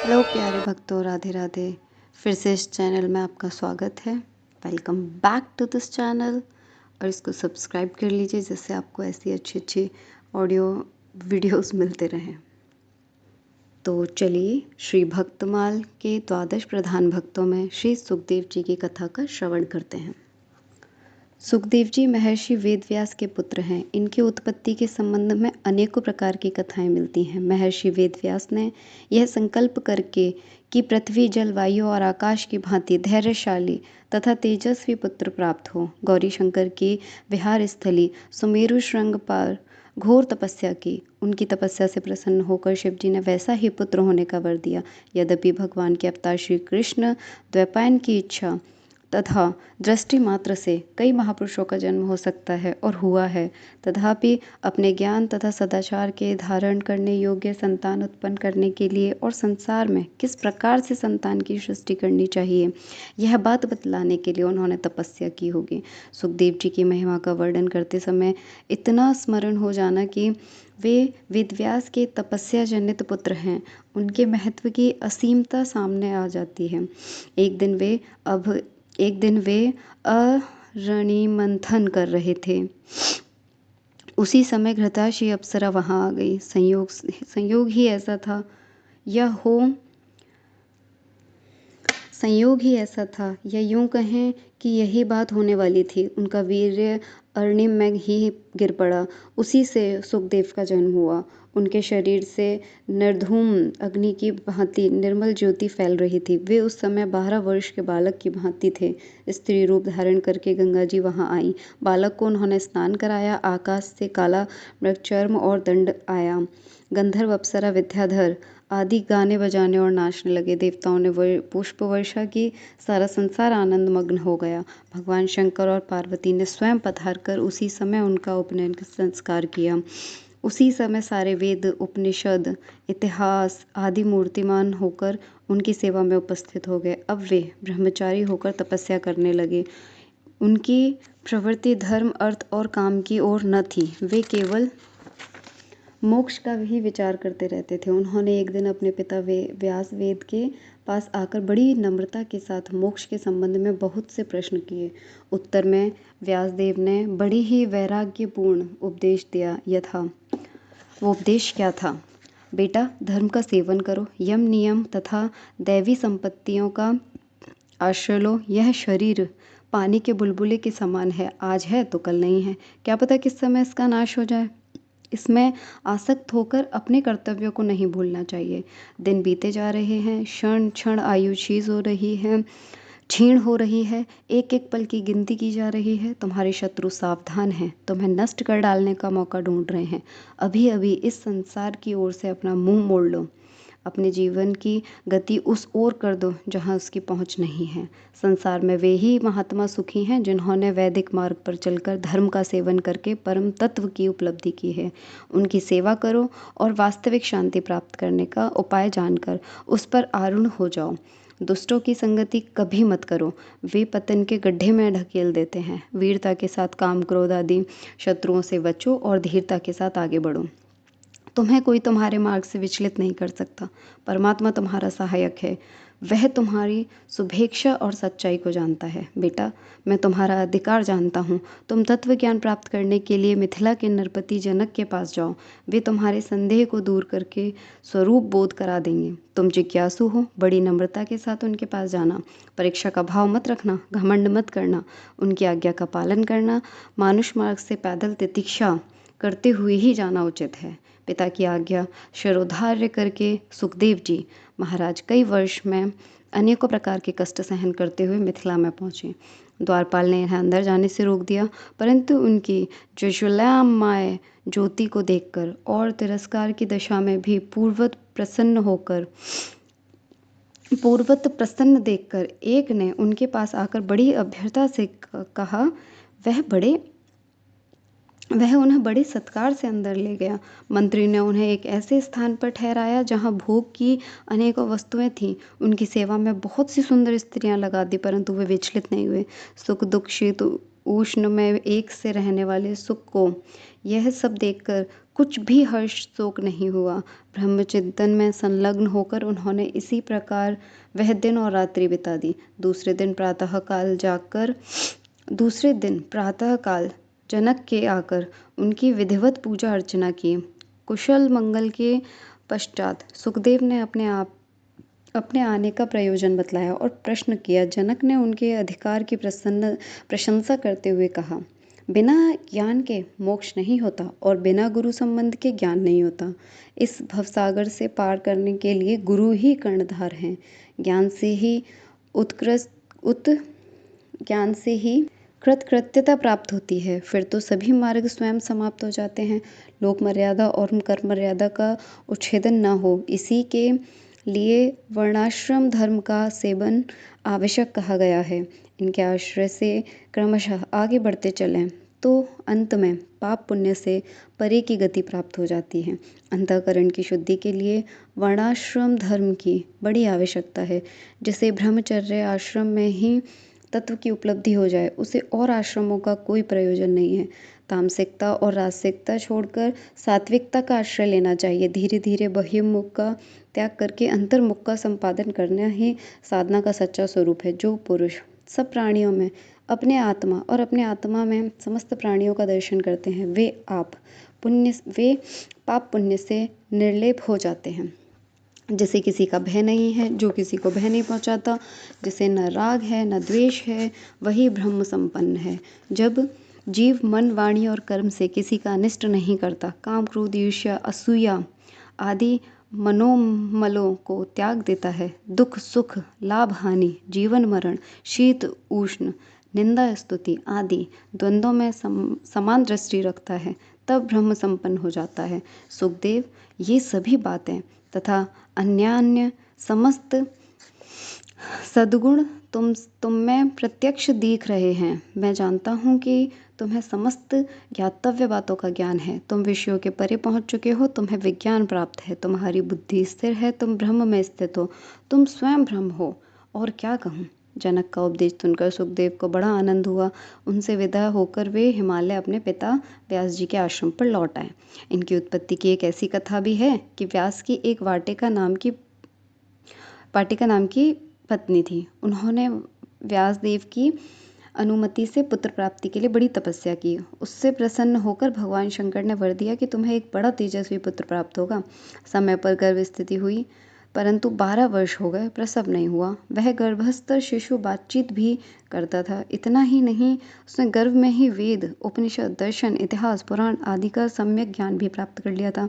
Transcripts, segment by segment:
Hello प्यारे भक्तों, राधे राधे। फिर से इस चैनल में आपका स्वागत है। Welcome back to this channel. और इसको सब्सक्राइब कर लीजिए जिससे आपको ऐसी अच्छी अच्छी ऑडियो वीडियोस मिलते रहें। तो चलिए श्री भक्तमाल के द्वादश प्रधान भक्तों में श्री सुखदेव जी की कथा का श्रवण करते हैं। सुखदेव जी महर्षि वेदव्यास के पुत्र हैं। इनकी उत्पत्ति के संबंध में अनेकों प्रकार की कथाएं मिलती हैं। महर्षि वेदव्यास ने यह संकल्प करके कि पृथ्वी जल वायु और आकाश की भांति धैर्यशाली तथा तेजस्वी पुत्र प्राप्त हो, गौरी शंकर की विहार स्थली सुमेरु श्रृंग पर घोर तपस्या की। उनकी तपस्या से प्रसन्न होकर शिव जी ने वैसा ही पुत्र होने का वर दिया। यद्यपि भगवान के अवतार श्री कृष्ण द्वैपायन की इच्छा तथा दृष्टि मात्र से कई महापुरुषों का जन्म हो सकता है और हुआ है, तथापि अपने ज्ञान तथा सदाचार के धारण करने योग्य संतान उत्पन्न करने के लिए और संसार में किस प्रकार से संतान की सृष्टि करनी चाहिए, यह बात बतलाने के लिए उन्होंने तपस्या की होगी। सुखदेव जी की महिमा का वर्णन करते समय इतना स्मरण हो जाना कि वे वेदव्यास के तपस्या जनित पुत्र हैं, उनके महत्व की असीमता सामने आ जाती है। एक दिन वे अरणि मंथन कर रहे थे। उसी समय घृताशी अप्सरा वहां आ गई। संयोग ही ऐसा था या यूं कहें कि यही बात होने वाली थी। उनका वीर्य अरणि में ही गिर पड़ा। उसी से सुखदेव का जन्म हुआ। उनके शरीर से निर्धूम अग्नि की भांति निर्मल ज्योति फैल रही थी। वे उस समय 12 वर्ष के बालक की भांति थे। स्त्री रूप धारण करके गंगा जी वहां आई। बालक को उन्होंने स्नान कराया। आकाश से काला मृगचर्म और दंड आया। गंधर्व अप्सरा विद्याधर आदि गाने बजाने और नाचने लगे। देवताओं ने पुष्प वर्षा की। सारा संसार आनंद मग्न हो गया। भगवान शंकर और पार्वती ने स्वयं पधार कर उसी समय उनका उपनयन संस्कार किया। उसी समय सारे वेद उपनिषद इतिहास आदि मूर्तिमान होकर उनकी सेवा में उपस्थित हो गए। अब वे ब्रह्मचारी होकर तपस्या करने लगे। उनकी प्रवृत्ति धर्म अर्थ और काम की ओर न थी। वे केवल मोक्ष का ही विचार करते रहते थे। उन्होंने एक दिन अपने पिता व्यास वेद के पास आकर बड़ी नम्रता के साथ मोक्ष के संबंध में बहुत से प्रश्न किए। उत्तर में व्यासदेव ने बड़ी ही वैराग्यपूर्ण उपदेश दिया। वो उपदेश क्या था? बेटा, धर्म का सेवन करो, यम नियम तथा दैवी संपत्तियों का आश्रय लो। यह शरीर पानी के बुलबुले के समान है, आज है तो कल नहीं है। क्या पता किस समय इसका नाश हो जाए। इसमें आसक्त होकर अपने कर्तव्यों को नहीं भूलना चाहिए। दिन बीते जा रहे हैं, क्षण क्षण आयु क्षीण हो रही है, एक एक पल की गिनती की जा रही है। तुम्हारे शत्रु सावधान हैं, तुम्हें नष्ट कर डालने का मौका ढूंढ रहे हैं। अभी अभी इस संसार की ओर से अपना मुंह मोड़ लो। अपने जीवन की गति उस ओर कर दो जहाँ उसकी पहुँच नहीं है। संसार में वे ही महात्मा सुखी हैं जिन्होंने वैदिक मार्ग पर चलकर धर्म का सेवन करके परम तत्व की उपलब्धि की है। उनकी सेवा करो और वास्तविक शांति प्राप्त करने का उपाय जानकर उस पर आरूढ़ हो जाओ। दुष्टों की संगति कभी मत करो, वे पतन के गड्ढे में ढकेल देते हैं। वीरता के साथ काम क्रोध आदि शत्रुओं से बचो और धीरता के साथ आगे बढ़ो। तुम्हें कोई तुम्हारे मार्ग से विचलित नहीं कर सकता। परमात्मा तुम्हारा सहायक है। वह तुम्हारी शुभेच्छा और सच्चाई को जानता है। बेटा, मैं तुम्हारा अधिकार जानता हूँ। तुम तत्व ज्ञान प्राप्त करने के लिए मिथिला के नरपति जनक के पास जाओ। वे तुम्हारे संदेह को दूर करके स्वरूप बोध करा देंगे। तुम जिज्ञासु हो, बड़ी नम्रता के साथ उनके पास जाना। परीक्षा का भाव मत रखना, घमंड मत करना, उनकी आज्ञा का पालन करना। मानुष मार्ग से पैदल तितिक्षा करते हुए ही जाना उचित है। पिता की आज्ञा शिरोधार्य करके सुखदेव जी महाराज कई वर्ष में अनेकों प्रकार के कष्ट सहन करते हुए मिथिला में पहुँचे। द्वारपाल ने इन्हें अंदर जाने से रोक दिया, परंतु उनकी ज्योतिर्मय ज्योति को देखकर और तिरस्कार की दशा में भी पूर्वत प्रसन्न देखकर एक ने उनके पास आकर बड़ी अभ्यर्थना से कहा। वह उन्हें बड़े सत्कार से अंदर ले गया। मंत्री ने उन्हें एक ऐसे स्थान पर ठहराया जहां भोग की अनेकों वस्तुएं थीं। उनकी सेवा में बहुत सी सुंदर स्त्रियां लगा दी, परंतु वे विचलित नहीं हुए। सुख दुख शीत उष्ण में एक से रहने वाले सुख को यह सब देखकर कुछ भी हर्ष शोक नहीं हुआ। ब्रह्मचिंतन में संलग्न होकर उन्होंने इसी प्रकार वह दिन और रात्रि बिता दी। दूसरे दिन प्रातःकाल जनक के आकर उनकी विधिवत पूजा अर्चना की। कुशल मंगल के पश्चात सुखदेव ने अपने आने का प्रयोजन बतलाया और प्रश्न किया। जनक ने उनके अधिकार की प्रशंसा करते हुए कहा, बिना ज्ञान के मोक्ष नहीं होता और बिना गुरु संबंध के ज्ञान नहीं होता। इस भवसागर से पार करने के लिए गुरु ही कर्णधार हैं। ज्ञान से ही कृतकृत्यता प्राप्त होती है, फिर तो सभी मार्ग स्वयं समाप्त हो जाते हैं। लोक मर्यादा और कर्म मर्यादा का उच्छेदन न हो, इसी के लिए वर्णाश्रम धर्म का सेवन आवश्यक कहा गया है। इनके आश्रय से क्रमशः आगे बढ़ते चलें तो अंत में पाप पुण्य से परे की गति प्राप्त हो जाती है। अंतःकरण की शुद्धि के लिए वर्णाश्रम धर्म की बड़ी आवश्यकता है। जिसे ब्रह्मचर्य आश्रम में ही तत्व की उपलब्धि हो जाए, उसे और आश्रमों का कोई प्रयोजन नहीं है। तामसिकता और राजसिकता छोड़कर सात्विकता का आश्रय लेना चाहिए। धीरे धीरे बहिर्मुख का त्याग करके अंतर्मुख का संपादन करना ही साधना का सच्चा स्वरूप है। जो पुरुष सब प्राणियों में अपने आत्मा और अपने आत्मा में समस्त प्राणियों का दर्शन करते हैं, वे पाप पुण्य से निर्लेप हो जाते हैं। जिसे किसी का भय नहीं है, जो किसी को भय नहीं पहुंचाता, जिसे न राग है न द्वेष है, वही ब्रह्म संपन्न है। जब जीव मन वाणी और कर्म से किसी का अनिष्ट नहीं करता, काम क्रोध ईर्ष्या असूया आदि मनोमलों को त्याग देता है, दुख सुख लाभ हानि जीवन मरण शीत उष्ण निंदा स्तुति आदि द्वंद्वों में समान दृष्टि रखता है, तब ब्रह्म संपन्न हो जाता है। सुखदेव, ये सभी बातें तथा अन्य समस्त सद्गुण तुम में प्रत्यक्ष दिख रहे हैं। मैं जानता हूँ कि तुम्हें समस्त ज्ञातव्य बातों का ज्ञान है। तुम विषयों के परे पहुँच चुके हो, तुम्हें विज्ञान प्राप्त है, तुम्हारी बुद्धि स्थिर है, तुम ब्रह्म में स्थित हो, तुम स्वयं ब्रह्म हो। और क्या कहूँ। जनक का उपदेश सुनकर सुखदेव को बड़ा आनंद हुआ। उनसे विदा होकर वे हिमालय अपने पिता व्यास जी के आश्रम पर लौट आए। इनकी उत्पत्ति की एक ऐसी कथा भी है कि व्यास की एक वाटिका नाम की पत्नी थी। उन्होंने व्यासदेव की अनुमति से पुत्र प्राप्ति के लिए बड़ी तपस्या की। उससे प्रसन्न होकर भगवान शंकर ने वर दिया कि तुम्हें एक बड़ा तेजस्वी पुत्र प्राप्त होगा। समय पर गर्भ स्थिति हुई, परंतु 12 वर्ष हो गए, प्रसव नहीं हुआ। वह गर्भस्थ शिशु बातचीत भी करता था। इतना ही नहीं, उसने गर्भ में ही वेद उपनिषद दर्शन इतिहास पुराण आदि का सम्यक ज्ञान भी प्राप्त कर लिया था।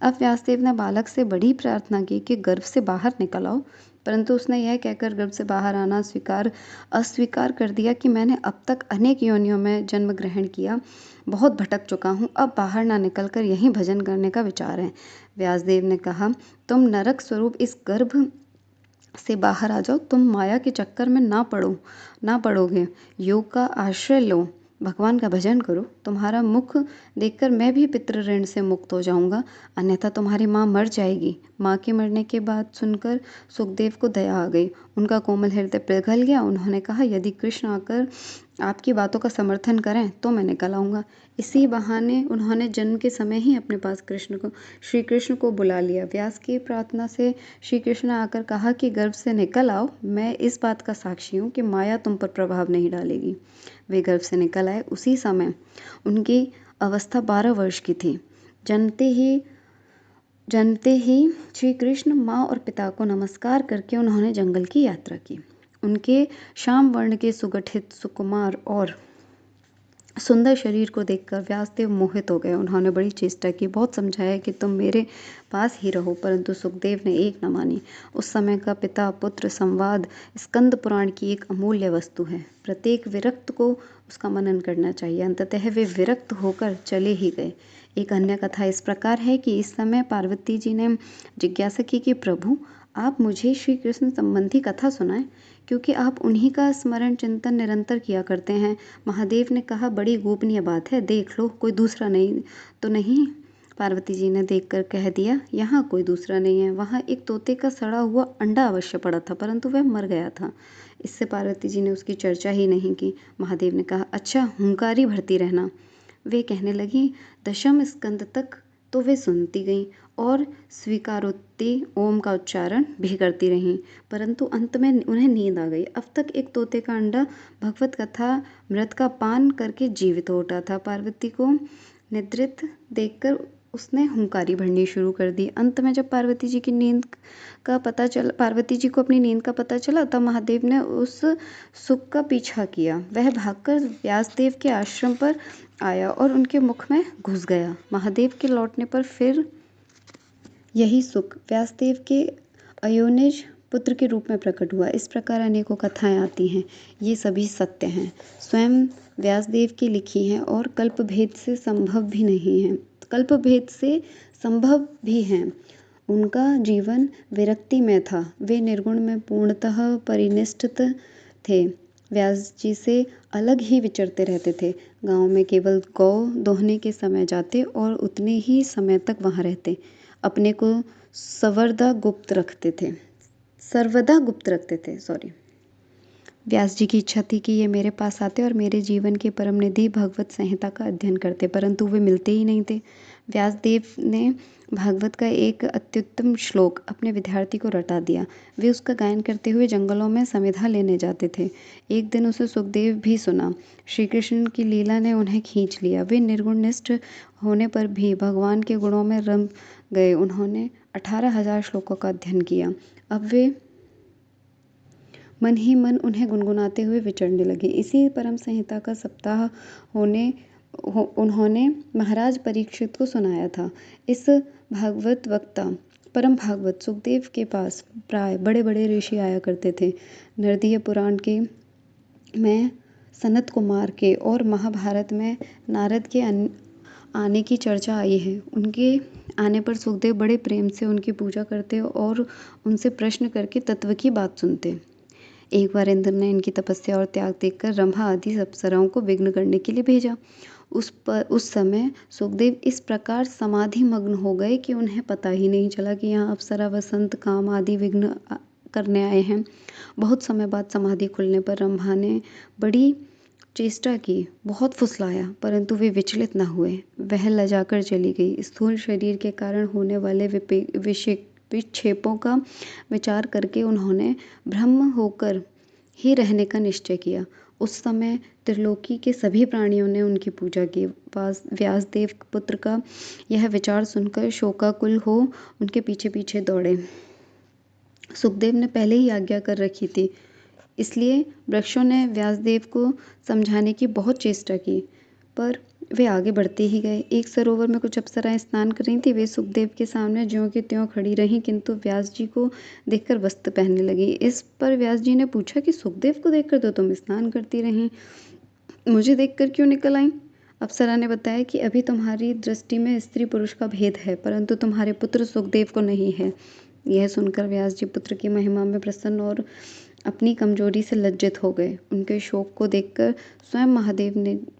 अब व्यासदेव ने बालक से बड़ी प्रार्थना की कि गर्भ से बाहर निकल आओ, परंतु उसने यह कहकर गर्भ से बाहर आना अस्वीकार कर दिया कि मैंने अब तक अनेक योनियों में जन्म ग्रहण किया, बहुत भटक चुका हूँ, अब बाहर ना निकलकर यहीं भजन करने का विचार है। व्यासदेव ने कहा, तुम नरक स्वरूप इस गर्भ से बाहर आ जाओ, तुम माया के चक्कर में ना पड़ोगे। योग का आश्रय लो, भगवान का भजन करो। तुम्हारा मुख देखकर मैं भी पितृ ऋण से मुक्त हो जाऊंगा, अन्यथा तुम्हारी माँ मर जाएगी। माँ के मरने के बाद सुनकर सुखदेव को दया आ गई। उनका कोमल हृदय पिघल गया। उन्होंने कहा, यदि कृष्ण आकर आपकी बातों का समर्थन करें तो मैं निकल आऊँगा। इसी बहाने उन्होंने जन्म के समय ही अपने पास श्री कृष्ण को बुला लिया। व्यास की प्रार्थना से श्री कृष्ण ने आकर कहा कि गर्भ से निकल आओ, मैं इस बात का साक्षी हूँ कि माया तुम पर प्रभाव नहीं डालेगी। वे गर्भ से निकल आए। उसी समय उनकी अवस्था 12 वर्ष की थी। जनते ही श्री कृष्ण माँ और पिता को नमस्कार करके उन्होंने जंगल की यात्रा की। उनके श्याम वर्ण के सुगठित सुकुमार और सुंदर शरीर को देखकर व्यासदेव मोहित हो गए। उन्होंने बड़ी चेष्टा की, बहुत समझाया कि तुम मेरे पास ही रहो, परंतु सुखदेव ने एक न मानी। उस समय का पिता पुत्र संवाद स्कंद पुराण की एक अमूल्य वस्तु है। प्रत्येक विरक्त को उसका मनन करना चाहिए। अंततः वे विरक्त होकर चले ही गए। एक अन्य कथा इस प्रकार है कि इस समय पार्वती जी ने जिज्ञासा की कि प्रभु, आप मुझे श्री कृष्ण संबंधी कथा सुनाएं, क्योंकि आप उन्हीं का स्मरण चिंतन निरंतर किया करते हैं। महादेव ने कहा, बड़ी गोपनीय बात है, देख लो, कोई दूसरा नहीं। पार्वती जी ने देखकर कह दिया, यहाँ कोई दूसरा नहीं है। वहाँ एक तोते का सड़ा हुआ अंडा अवश्य पड़ा था, परंतु वह मर गया था। इससे पार्वती जी ने उसकी चर्चा ही नहीं की। महादेव ने कहा, अच्छा, हुंकारी भरती रहना। वे कहने लगी, दशम स्कंद तक तो वे सुनती गईं और स्वीकारोक्ति ओम का उच्चारण भी करती रहीं, परंतु अंत में उन्हें नींद आ गई। अब तक एक तोते का अंडा भगवत कथा मृत का पान करके जीवित हो उठा था। पार्वती को निद्रित देखकर उसने हुंकारी भरनी शुरू कर दी। अंत में जब पार्वती जी को अपनी नींद का पता चला तब महादेव ने उस सुख का पीछा किया। वह भागकर व्यासदेव के आश्रम पर आया और उनके मुख में घुस गया। महादेव के लौटने पर फिर यही सुख व्यासदेव के अयोनिज पुत्र के रूप में प्रकट हुआ। इस प्रकार अनेकों कथाएं आती हैं, ये सभी सत्य हैं, स्वयं व्यासदेव की लिखी हैं और कल्पभेद से संभव भी हैं। उनका जीवन विरक्ति में था। वे निर्गुण में पूर्णतः परिनिष्ठित थे। व्यास जी से अलग ही विचरते रहते थे। गांव में केवल गौ दोहने के समय जाते और उतने ही समय तक वहां रहते। अपने को सर्वदा गुप्त रखते थे। व्यास जी की इच्छा थी कि ये मेरे पास आते और मेरे जीवन की परम निधि भगवत संहिता का अध्ययन करते, परंतु वे मिलते ही नहीं थे। व्यासदेव ने भागवत का एक अत्युत्तम श्लोक अपने विद्यार्थी को रटा दिया। वे उसका गायन करते हुए जंगलों में समिधा लेने जाते थे। एक दिन उसे सुखदेव भी सुना। श्री कृष्ण की लीला ने उन्हें खींच लिया। वे निर्गुणनिष्ठ होने पर भी भगवान के गुणों में रम गए। उन्होंने 18,000 श्लोकों का अध्ययन किया। अब वे मन ही मन उन्हें गुनगुनाते हुए विचरने लगे। इसी परम संहिता का सप्ताह उन्होंने महाराज परीक्षित को सुनाया था। इस भागवत वक्ता परम भागवत सुखदेव के पास प्राय बड़े बड़े ऋषि आया करते थे। नरदीय पुराण के में सनत कुमार के और महाभारत में नारद के आने की चर्चा आई है। उनके आने पर सुखदेव बड़े प्रेम से उनकी पूजा करते और उनसे प्रश्न करके तत्व की बात सुनते। एक बार इंद्र ने इनकी तपस्या और त्याग देखकर रंभा आदि अप्सराओं को विघ्न करने के लिए भेजा। उस समय सुखदेव इस प्रकार समाधि मग्न हो गए कि उन्हें पता ही नहीं चला कि यहाँ अप्सरा वसंत काम आदि विघ्न करने आए हैं। बहुत समय बाद समाधि खुलने पर रंभा ने बड़ी चेष्टा की, बहुत फुसलाया, परंतु वे विचलित न हुए। वह लजाकर चली गई। स्थूल शरीर के कारण होने वाले विक्षेपों का विचार करके उन्होंने ब्रह्म होकर ही रहने का निश्चय किया। उस समय त्रिलोकी के सभी प्राणियों ने उनकी पूजा की। व्यासदेव पुत्र का यह विचार सुनकर शोकाकुल हो उनके पीछे पीछे दौड़े। सुखदेव ने पहले ही आज्ञा कर रखी थी, इसलिए वृक्षों ने व्यासदेव को समझाने की बहुत चेष्टा की, पर वे आगे बढ़ते ही गए। एक सरोवर में कुछ अप्सराएं स्नान कर रही थी। वे सुखदेव के सामने ज्यों की त्यों खड़ी रहीं, किंतु व्यास जी को देखकर वस्त्र पहनने लगी। इस पर व्यास जी ने पूछा कि सुखदेव को देखकर तो तुम स्नान करती रहीं, मुझे देखकर क्यों निकल आई? अप्सरा ने बताया कि अभी तुम्हारी दृष्टि में स्त्री पुरुष का भेद है, परंतु तुम्हारे पुत्र सुखदेव को नहीं है। यह सुनकर व्यास जी पुत्र की महिमा में प्रसन्न और अपनी कमजोरी से लज्जित हो गए। उनके शोक को देखकर स्वयं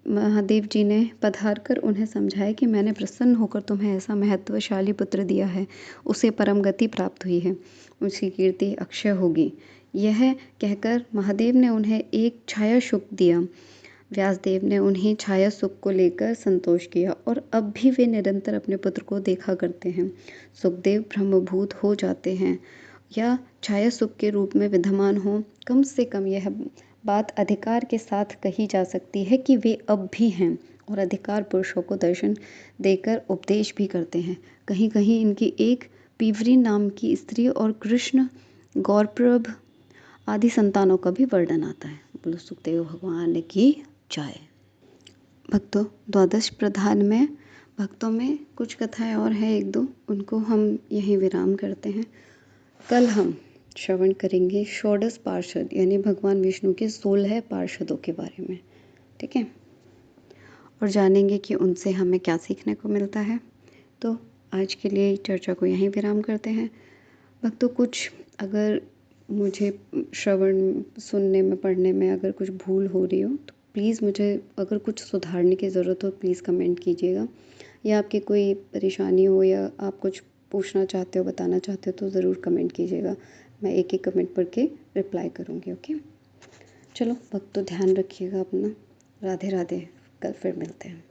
महादेव जी ने पधार कर उन्हें समझाया कि मैंने प्रसन्न होकर तुम्हें ऐसा महत्वशाली पुत्र दिया है, उसे परम गति प्राप्त हुई है, उसकी कीर्ति अक्षय होगी। यह कहकर महादेव ने उन्हें एक छाया सुख दिया। व्यासदेव ने उन्हें छाया सुख को लेकर संतोष किया और अब भी वे निरंतर अपने पुत्र को देखा करते हैं। सुखदेव ब्रह्मभूत हो जाते हैं या छाया सुख के रूप में विद्यमान हो, कम से कम यह बात अधिकार के साथ कही जा सकती है कि वे अब भी हैं और अधिकार पुरुषों को दर्शन देकर उपदेश भी करते हैं। कहीं कहीं इनकी एक पीवरी नाम की स्त्री और कृष्ण गौरप्रभ आदि संतानों का भी वर्णन आता है। बोलो सुखदेव भगवान की जय। भक्तों, द्वादश प्रधान में भक्तों में कुछ कथाएं और हैं, एक दो, उनको हम यहीं विराम करते हैं। कल हम श्रवण करेंगे षोडश पार्षद यानी भगवान विष्णु के 16 पार्षदों के बारे में, ठीक है, और जानेंगे कि उनसे हमें क्या सीखने को मिलता है। तो आज के लिए चर्चा को यहीं विराम करते हैं। भक्तों, कुछ अगर मुझे श्रवण सुनने में पढ़ने में अगर कुछ भूल हो रही हो तो प्लीज़ मुझे अगर कुछ सुधारने की ज़रूरत हो प्लीज़ कमेंट कीजिएगा, या आपकी कोई परेशानी हो या आप कुछ पूछना चाहते हो, बताना चाहते हो तो ज़रूर कमेंट कीजिएगा। मैं एक एक कमेंट पढ़ के रिप्लाई करूँगी। ओके, चलो भक्तों, ध्यान रखिएगा अपना। राधे राधे, कल फिर मिलते हैं।